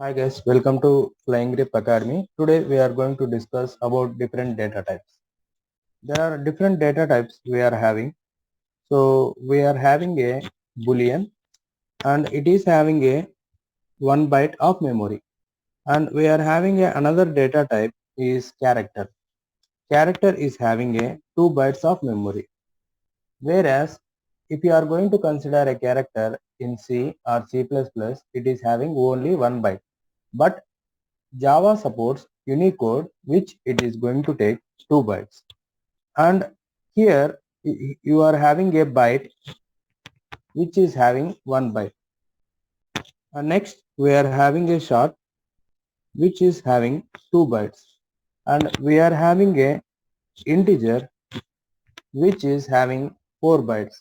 Hi guys, welcome to Flying Grip Academy. Today we are going to discuss about different data types. There are different data types we are having. So we are having a boolean and it is having a 1 byte of memory. And we are having another data type is character. Character is having a 2 bytes of memory. Whereas if you are going to consider a character in C or C++, it is having only 1 byte. But Java supports Unicode, which it is going to take 2 bytes. And here you are having a byte which is having 1 byte. And next we are having a short which is having 2 bytes. And we are having a integer which is having 4 bytes.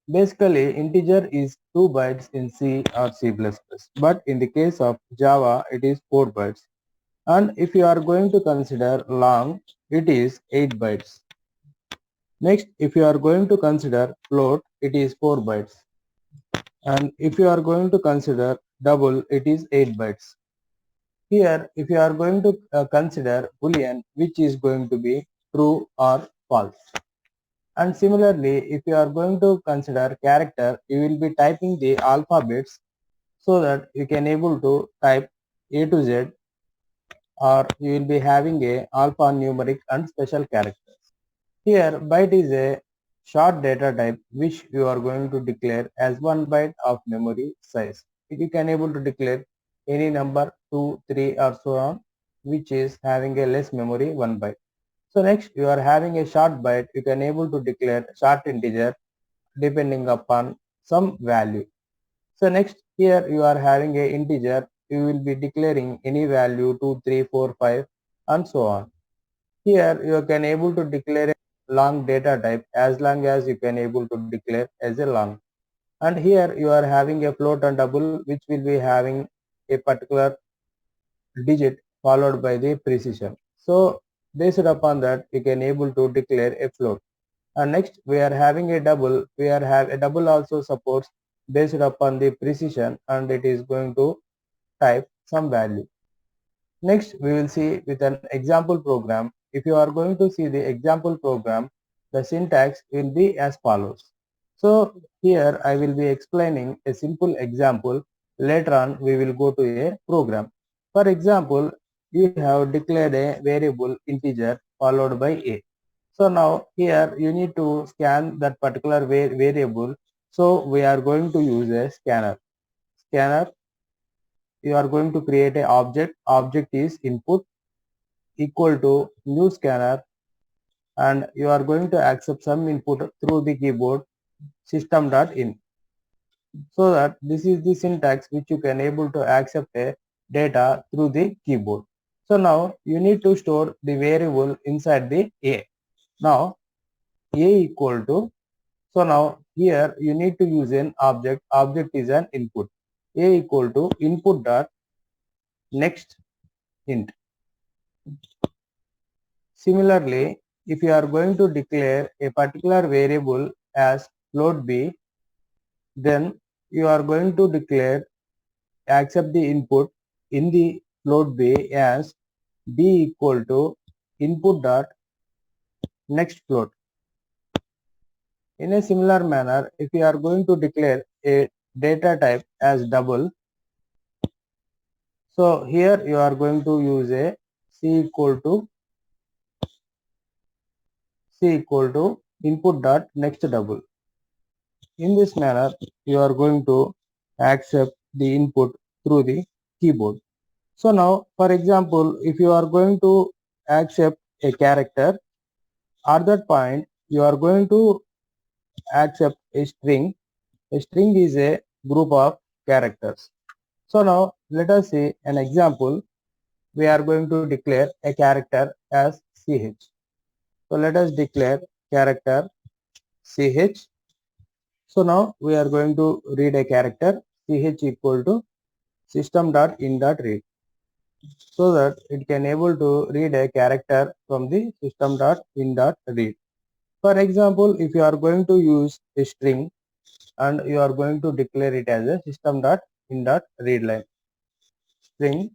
Basically integer is 2 bytes in C or C++, but in the case of Java it is 4 bytes. And if you are going to consider long, it is 8 bytes. Next, if you are going to consider float, it is 4 bytes. And if you are going to consider double, it is 8 bytes. Here, if you are going to consider boolean, which is going to be true or false. And similarly, if you are going to consider character, you will be typing the alphabets so that you can able to type A to Z, or you will be having a alphanumeric and special characters. Here byte is a short data type which you are going to declare as 1 byte of memory size. You can able to declare any number 2, 3 or so on which is having a less memory 1 byte. So next you are having a short byte, you can able to declare short integer depending upon some value. So next here you are having a integer, you will be declaring any value 2, 3, 4, 5 and so on. Here you can able to declare a long data type as long as you can able to declare as a long. And here you are having a float and double which will be having a particular digit followed by the precision. So based upon that you can able to declare a float. And next we are having a double. We are have a double also supports based upon the precision and it is going to type some value. Next, we will see with an example program. If you are going to see the example program, the syntax will be as follows. So here I will be explaining a simple example. Later on, we will go to a program. For example, you have declared a variable integer followed by a. So now here you need to scan that particular variable. So we are going to use a scanner. Scanner, you are going to create a object is input equal to new scanner, and you are going to accept some input through the keyboard system.in. So that this is the syntax which you can able to accept a data through the keyboard. So now you need to store the variable inside the a. Now a equal to, so now here you need to use an object is an input. A equal to input dot next int. Similarly, if you are going to declare a particular variable as float b, then you are going to declare accept the input in the float b as b equal to input dot next float. In a similar manner, if you are going to declare a data type as double, so here you are going to use a c equal to input dot next double. In this manner, you are going to accept the input through the keyboard. So now, for example, if you are going to accept a character, at that point, you are going to accept a string. A string is a group of characters. So now, let us see an example. We are going to declare a character as ch. So let us declare character ch. So now we are going to read a character ch equal to system.in.read, so that it can able to read a character from the system.in.read. For example, if you are going to use a string and you are going to declare it as a system.in.readline. string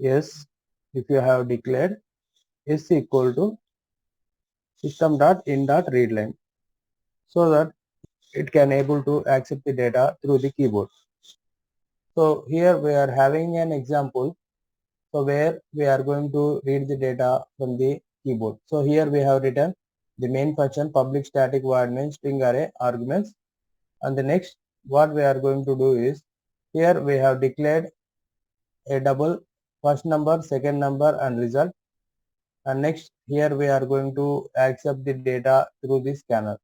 s if you have declared s equal to system.in.readline so that it can able to accept the data through the keyboard. So here we are having an example. So where we are going to read the data from the keyboard. So here we have written the main function public static void main string array arguments, and the next what we are going to do is here we have declared a double first number, second number and result, and next here we are going to accept the data through the scanner.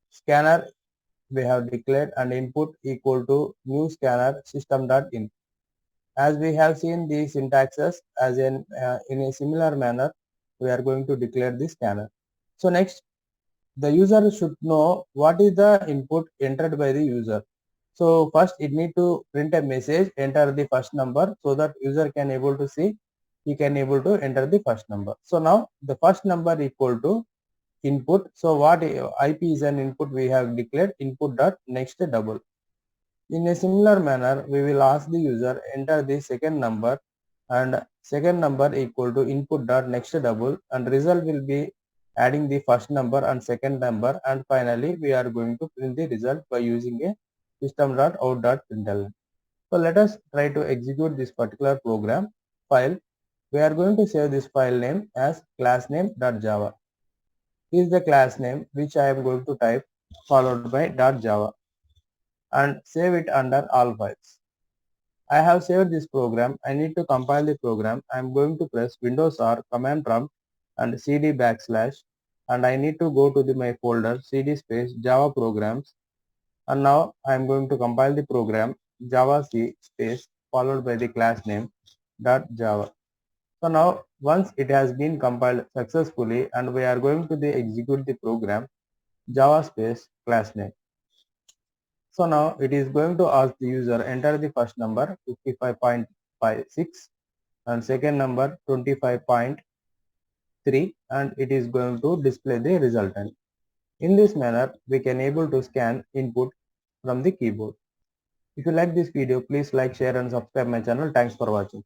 Scanner we have declared and input equal to new scanner system.in. As we have seen the syntaxes as in a similar manner, we are going to declare the scanner. So next, the user should know what is the input entered by the user. So first it need to print a message, enter the first number so that user can able to see, he can able to enter the first number. So now the first number equal to input. So what IP is an input, we have declared input dot next double. In a similar manner, we will ask the user enter the second number, and second number equal to input dot next double, and result will be adding the first number and second number, and finally we are going to print the result by using a system.out.println. So let us try to execute this particular program file. We are going to save this file name as classname.java. This is the class name which I am going to type followed by .java and save it under all files. I have saved this program. I need to compile the program. I am going to press Windows or Command Prompt and CD backslash, and I need to go to my folder CD space Java programs, and now I am going to compile the program Java C space followed by the class name .java. So now once it has been compiled successfully and we are going to execute the program Java space class name. So now it is going to ask the user enter the first number 55.56 and second number 25.3, and it is going to display the resultant. In this manner we can able to scan input from the keyboard. If you like this video, please like, share and subscribe my channel. Thanks for watching.